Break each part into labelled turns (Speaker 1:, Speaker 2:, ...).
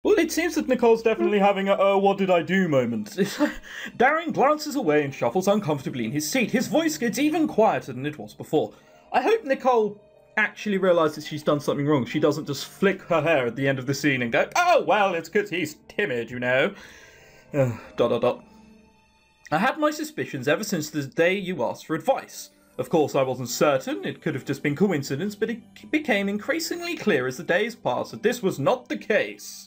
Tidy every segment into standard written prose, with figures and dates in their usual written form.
Speaker 1: Well, it seems that Nicole's definitely having a what did I do moment. Darren glances away and shuffles uncomfortably in his seat. His voice gets even quieter than it was before. I hope Nicole actually realises she's done something wrong. She doesn't just flick her hair at the end of the scene and go, oh, well, it's because he's timid, you know. ... I had my suspicions ever since the day you asked for advice. Of course, I wasn't certain. It could have just been coincidence, but it became increasingly clear as the days passed that this was not the case.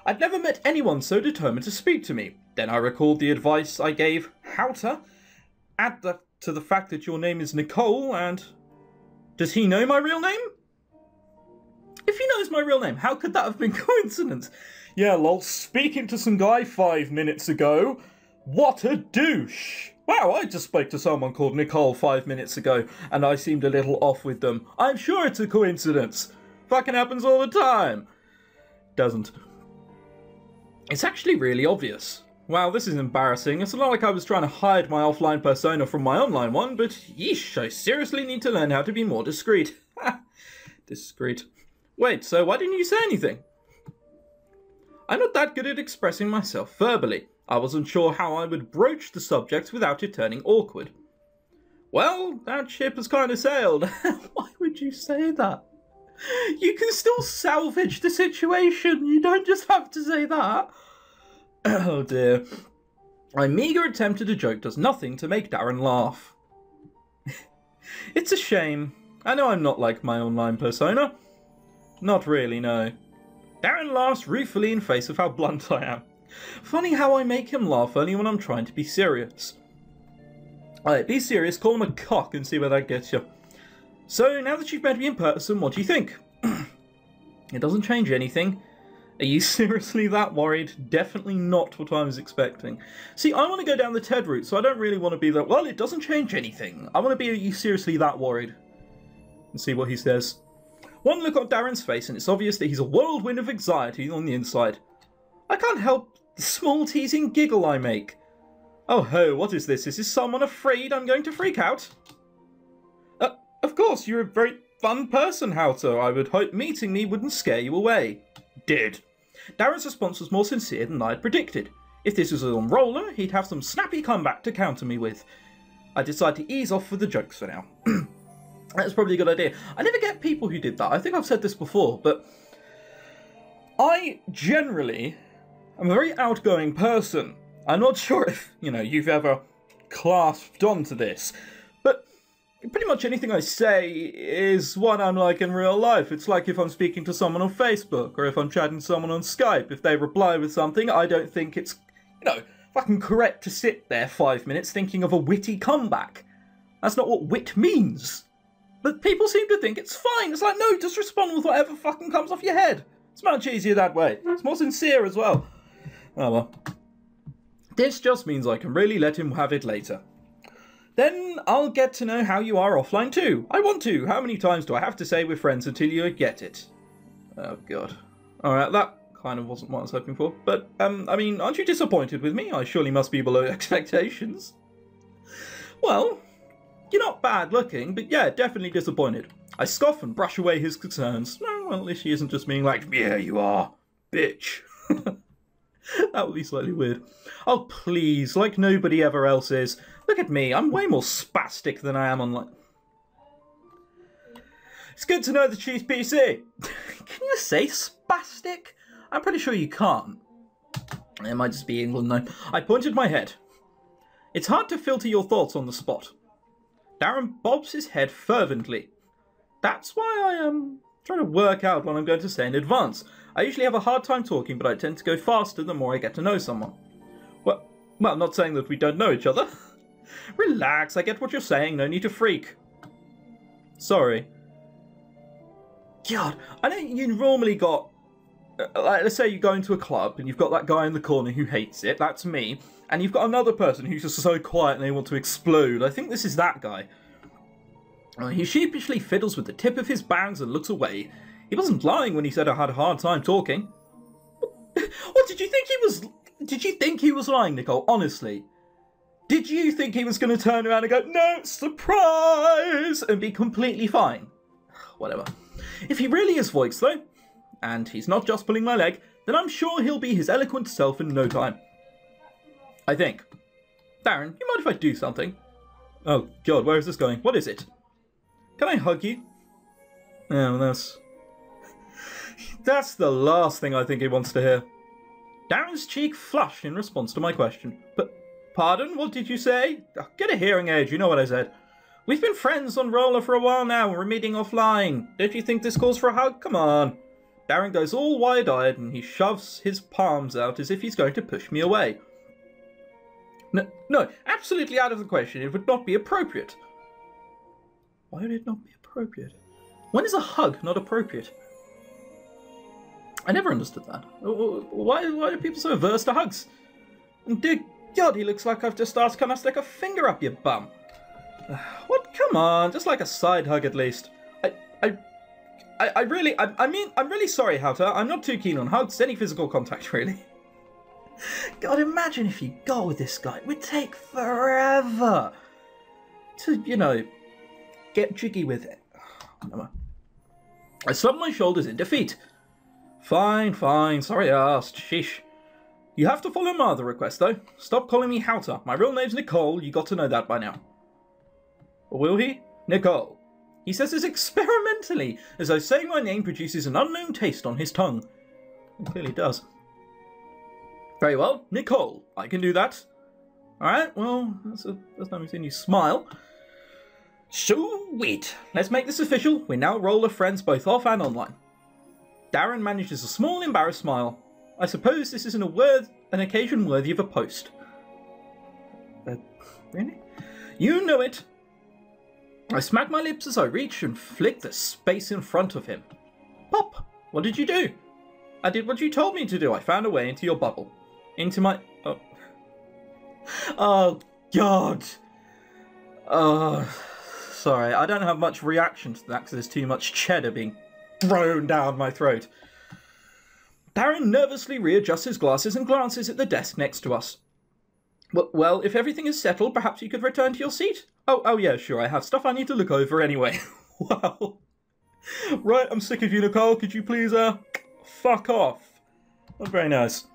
Speaker 1: I'd never met anyone so determined to speak to me. Then I recalled the advice I gave Houter. Add that to the fact that your name is Nicole, and... Does he know my real name? If he knows my real name, how could that have been coincidence? Yeah, lol, speaking to some guy 5 minutes ago. What a douche! Wow, I just spoke to someone called Nicole 5 minutes ago, and I seemed a little off with them. I'm sure it's a coincidence. Fucking happens all the time. Doesn't. It's actually really obvious. Wow, this is embarrassing. It's not like I was trying to hide my offline persona from my online one, but yeesh, I seriously need to learn how to be more discreet. Discreet. Wait, so why didn't you say anything? I'm not that good at expressing myself verbally. I wasn't sure how I would broach the subject without it turning awkward. Well, that ship has kind of sailed. Why would you say that? You can still salvage the situation. You don't just have to say that. Oh dear. My meagre attempt at a joke does nothing to make Darren laugh. It's a shame. I know I'm not like my online persona. Not really, no. Darren laughs ruefully in face of how blunt I am. Funny how I make him laugh only when I'm trying to be serious. Alright, be serious, call him a cock and see where that gets you. So, now that you've met me in person, what do you think? It doesn't change anything. Are you seriously that worried? Definitely not what I was expecting. See, I want to go down the Ted route, so I don't really want to be like, well, it doesn't change anything. I want to be, are you seriously that worried? And see what he says. One look on Darren's face, and it's obvious that he's a whirlwind of anxiety on the inside. I can't help the small teasing giggle I make. Oh ho, what is this? Is this someone afraid I'm going to freak out? Of course, you're a very fun person, Houter. I would hope meeting me wouldn't scare you away. Did. Darren's response was more sincere than I had predicted. If this was on roller, he'd have some snappy comeback to counter me with. I decided to ease off with the jokes for now. That's probably a good idea. I never get people who did that. I think I've said this before, but I generally am a very outgoing person. I'm not sure if, you've ever clasped onto this, but pretty much anything I say is what I'm like in real life. It's like if I'm speaking to someone on Facebook, or if I'm chatting to someone on Skype. If they reply with something, I don't think it's, fucking correct to sit there 5 minutes thinking of a witty comeback. That's not what wit means. But people seem to think it's fine. It's like, no, just respond with whatever fucking comes off your head. It's much easier that way. It's more sincere as well. Oh well. This just means I can really let him have it later. Then I'll get to know how you are offline too. I want to. How many times do I have to say we're friends until you get it? Oh god. Alright, that kind of wasn't what I was hoping for. But, I mean, aren't you disappointed with me? I surely must be below expectations. Well, you're not bad looking, but yeah, definitely disappointed. I scoff and brush away his concerns. No, well, at least she isn't just being like, yeah, you are, bitch. That would be slightly weird. Oh, please, like nobody ever else is. Look at me, I'm way more spastic than I am online. It's good to know that she's PC. Can you say spastic? I'm pretty sure you can't. It might just be England though. I pointed my head. It's hard to filter your thoughts on the spot. Darren bobs his head fervently. That's why I am trying to work out what I'm going to say in advance. I usually have a hard time talking, but I tend to go faster the more I get to know someone. Well, not saying that we don't know each other. Relax, I get what you're saying, no need to freak. Sorry. God, I know you normally got, like, let's say you go into a club and you've got that guy in the corner who hates it, that's me, and you've got another person who's just so quiet and they want to explode. I think this is that guy. He sheepishly fiddles with the tip of his bangs and looks away. He wasn't lying when he said I had a hard time talking. What, did you think he was lying, Nicole? Honestly. Did you think he was going to turn around and go, no, surprise, and be completely fine? Whatever. If he really is voiced, though, and he's not just pulling my leg, then I'm sure he'll be his eloquent self in no time. I think. Darren, you mind if I do something? Oh, God, where is this going? What is it? Can I hug you? Oh, that's the last thing I think he wants to hear. Darren's cheek flushed in response to my question. But, pardon, what did you say? Oh, get a hearing aid, you know what I said. We've been friends on Roller for a while now, and we're meeting offline. Don't you think this calls for a hug? Come on. Darren goes all wide-eyed, and he shoves his palms out as if he's going to push me away. No, absolutely out of the question. It would not be appropriate. Why would it not be appropriate? When is a hug not appropriate? I never understood that. Why are people so averse to hugs? And dear God, he looks like I've just asked, can I stick a finger up your bum? What? Come on, just like a side hug at least. I'm really sorry, Houter. I'm not too keen on hugs, any physical contact, really. God, imagine if you got with this guy. It would take forever to, you know, get jiggy with it. I slumped my shoulders in defeat. Fine, sorry I asked. Sheesh. You have to follow my other request, though. Stop calling me Houter. My real name's Nicole. You got to know that by now. Or will he? Nicole. He says this experimentally, as though saying my name produces an unknown taste on his tongue. It clearly does. Very well, Nicole. I can do that. Alright, well, that's the first time we've seen you smile. Sweet. Let's make this official. We're now Roller friends both off and online. Darren manages a small, embarrassed smile. I suppose this isn't an occasion worthy of a post. Really? You know it. I smack my lips as I reach and flick the space in front of him. Pop! What did you do? I did what you told me to do. I found a way into your bubble. Into my... Oh, oh God. Oh, sorry. I don't have much reaction to that because there's too much cheddar being thrown down my throat. Darren nervously readjusts his glasses and glances at the desk next to us. Well, if everything is settled, perhaps you could return to your seat? Oh yeah, sure. I have stuff I need to look over anyway. Wow. Right, I'm sick of you, Nicole. Could you please, fuck off? Not very nice.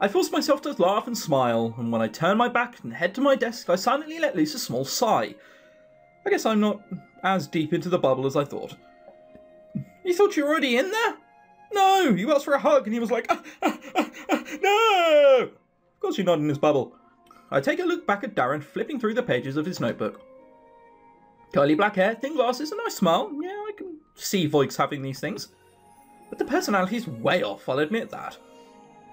Speaker 1: I force myself to laugh and smile, and when I turn my back and head to my desk, I silently let loose a small sigh. I guess I'm not as deep into the bubble as I thought. You thought you were already in there? No, you asked for a hug, and he was like, no! Of course you're not in this bubble. I take a look back at Darren, flipping through the pages of his notebook. Curly black hair, thin glasses, a nice smile. Yeah, I can see Voight's having these things. But the personality's way off, I'll admit that.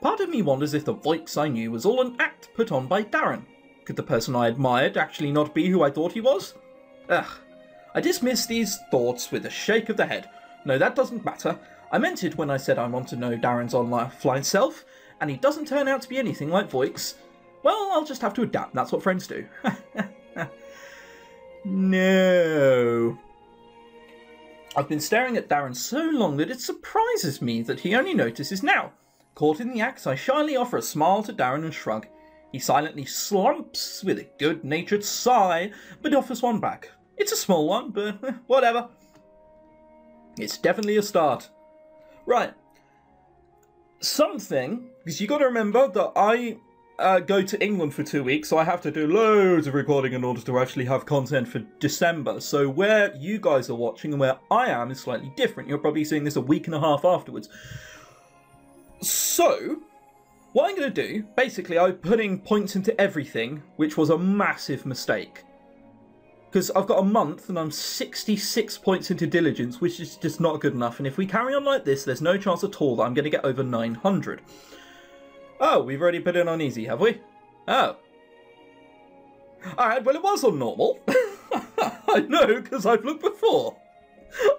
Speaker 1: Part of me wonders if the Voiks I knew was all an act put on by Darren. Could the person I admired actually not be who I thought he was? Ugh. I dismiss these thoughts with a shake of the head. No, that doesn't matter. I meant it when I said I want to know Darren's online self, and he doesn't turn out to be anything like Voiks. Well, I'll just have to adapt. That's what friends do. No. I've been staring at Darren so long that it surprises me that he only notices now. Caught in the act, I shyly offer a smile to Darren and shrug. He silently slumps with a good-natured sigh, but offers one back. It's a small one, but whatever. It's definitely a start. Right. Something, because you got to remember that I go to England for 2 weeks, so I have to do loads of recording in order to actually have content for December. So where you guys are watching and where I am is slightly different. You're probably seeing this a week and a half afterwards. So, what I'm going to do, basically, I'm putting points into everything, which was a massive mistake. Because I've got a month and I'm 66 points into diligence, which is just not good enough. And if we carry on like this, there's no chance at all that I'm going to get over 900. Oh, we've already put it on easy, have we? Oh. Alright, well, it was on normal. I know, because I've looked before.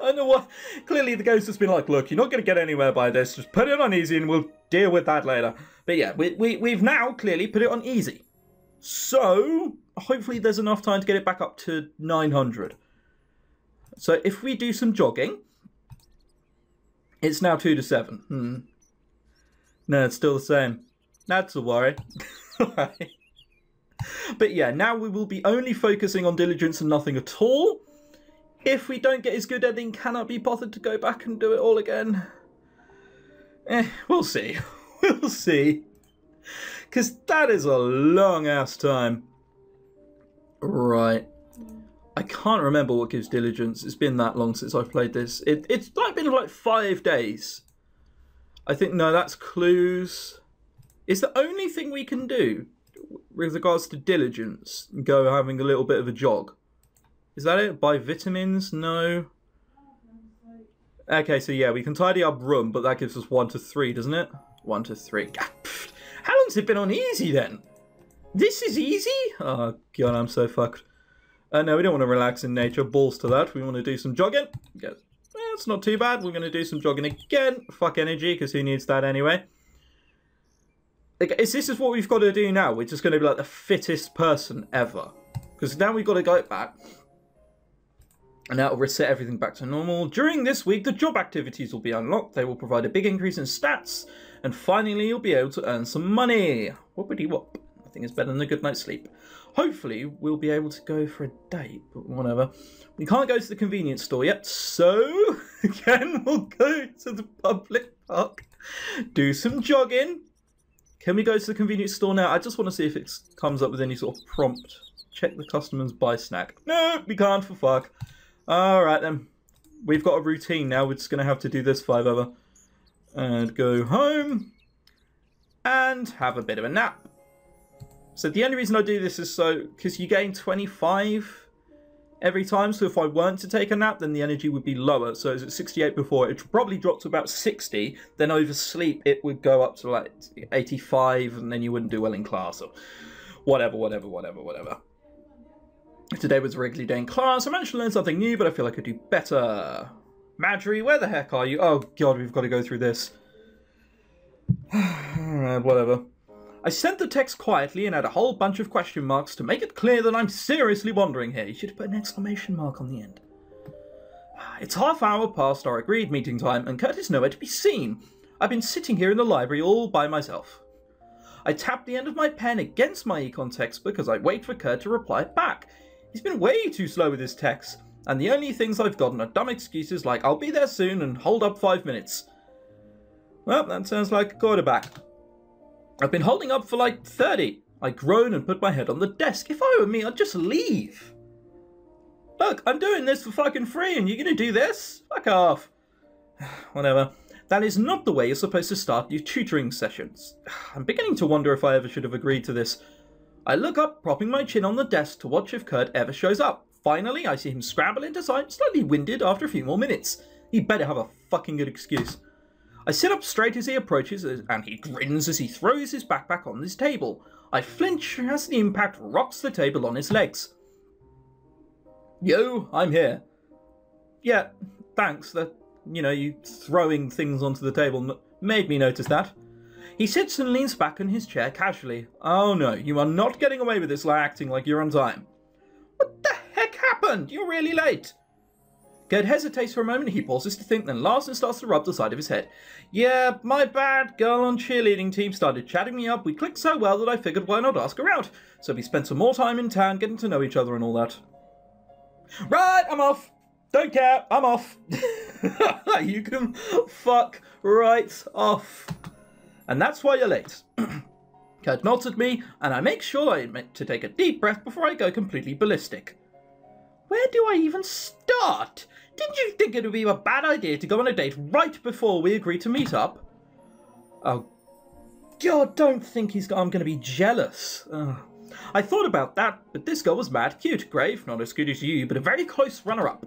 Speaker 1: I know what. Clearly, the ghost has been like, look, you're not going to get anywhere by this. Just put it on easy and we'll deal with that later. But yeah, we've now clearly put it on easy. So, hopefully there's enough time to get it back up to 900. So, if we do some jogging, it's now 2 to 7. No, it's still the same. That's a worry. Right. But yeah, now we will be only focusing on diligence and nothing at all. If we don't get as good at it, cannot be bothered to go back and do it all again. We'll see. We'll see. Because that is a long-ass time. Right. I can't remember what gives diligence. It's been that long since I've played this. It's like been like 5 days. I think, no, that's clues. It's the only thing we can do with regards to diligence. Go having a little bit of a jog. Is that it? Buy vitamins? No. Okay, so yeah, we can tidy up room, but that gives us 1 to 3, doesn't it? 1 to 3. How long's it been on easy then? This is easy? Oh god, I'm so fucked. No, we don't want to relax in nature. Balls to that. We want to do some jogging. Yeah, it's not too bad. We're going to do some jogging again. Fuck energy, because who needs that anyway? Like, this is what we've got to do now. We're just going to be like the fittest person ever. Because now we've got to go back. And that'll reset everything back to normal. During this week, the job activities will be unlocked. They will provide a big increase in stats. And finally, you'll be able to earn some money. Whoopity whoop. Nothing is better than a good night's sleep. Hopefully, we'll be able to go for a date, but whatever. We can't go to the convenience store yet, so again, we'll go to the public park, do some jogging. Can we go to the convenience store now? I just want to see if it comes up with any sort of prompt. Check the customer's buy snack. No, we can't, for fuck. Alright then. We've got a routine now. We're just going to have to do this 5 over. And go home. And have a bit of a nap. So the only reason I do this is because you gain 25 every time. So if I weren't to take a nap, then the energy would be lower. So it was at 68 before. It probably dropped to about 60. Then oversleep, it would go up to like 85. And then you wouldn't do well in class. Or whatever. Today was a regular day in class. I managed to learn something new, but I feel I could do better. Marjorie, where the heck are you? Oh god, we've got to go through this. Alright, whatever. I sent the text quietly and had a whole bunch of question marks to make it clear that I'm seriously wandering here. You should have put an exclamation mark on the end. It's half hour past our agreed meeting time and Kurt is nowhere to be seen. I've been sitting here in the library all by myself. I tapped the end of my pen against my econ textbook as I wait for Kurt to reply back. He's been way too slow with his texts, and the only things I've gotten are dumb excuses like I'll be there soon and hold up 5 minutes. Well, that sounds like a quarterback. I've been holding up for like 30. I groan and put my head on the desk. If I were me, I'd just leave. Look, I'm doing this for fucking free and you're gonna do this? Fuck off. Whatever. That is not the way you're supposed to start your tutoring sessions. I'm beginning to wonder if I ever should have agreed to this. I look up, propping my chin on the desk to watch if Kurt ever shows up. Finally, I see him scramble into sight, slightly winded after a few more minutes. He better have a fucking good excuse. I sit up straight as he approaches, and he grins as he throws his backpack on his table. I flinch as the impact rocks the table on his legs. Yo, I'm here. Yeah, thanks. That, you throwing things onto the table made me notice that. He sits and leans back in his chair casually. Oh no, you are not getting away with this by acting like you're on time. What the heck happened? You're really late. Gerd hesitates for a moment, he pauses to think, then laughs and starts to rub the side of his head. Yeah, my bad. Girl on cheerleading team started chatting me up. We clicked so well that I figured why not ask her out. So we spent some more time in town getting to know each other and all that. Right, I'm off. Don't care, I'm off. You can fuck right off. And that's why you're late. Kurt nods at me, and I make sure I admit to take a deep breath before I go completely ballistic. Where do I even start? Didn't you think it would be a bad idea to go on a date right before we agree to meet up? Oh, God, don't think I'm going to be jealous. I thought about that, but this girl was mad cute. Grave, not as good as you, but a very close runner-up.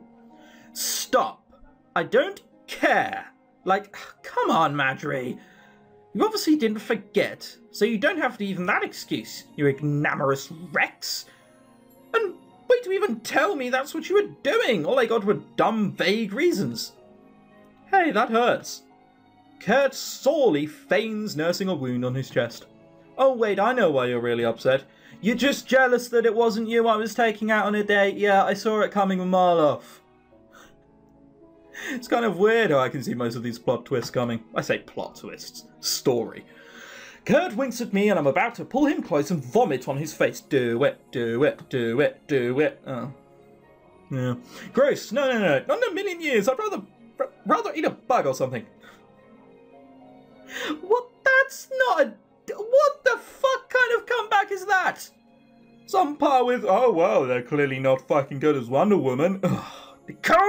Speaker 1: Stop. I don't care. Like, come on, Marjorie. You obviously didn't forget, so you don't have to even that excuse, you ignominious Rex. And wait to even tell me that's what you were doing. All I got were dumb, vague reasons. Hey, that hurts. Kurt sorely feigns nursing a wound on his chest. Oh wait, I know why you're really upset. You're just jealous that it wasn't you I was taking out on a date. Yeah, I saw it coming a mile off. It's kind of weird how I can see most of these plot twists coming. I say plot twists. Story. Kurt winks at me and I'm about to pull him close and vomit on his face. Do it, do it, do it, do it. Oh. Yeah. Gross. No. Not in a million years. I'd rather eat a bug or something. What? That's not a... What the fuck kind of comeback is that? Some par with, oh well, they're clearly not fucking good as Wonder Woman. Ugh. Come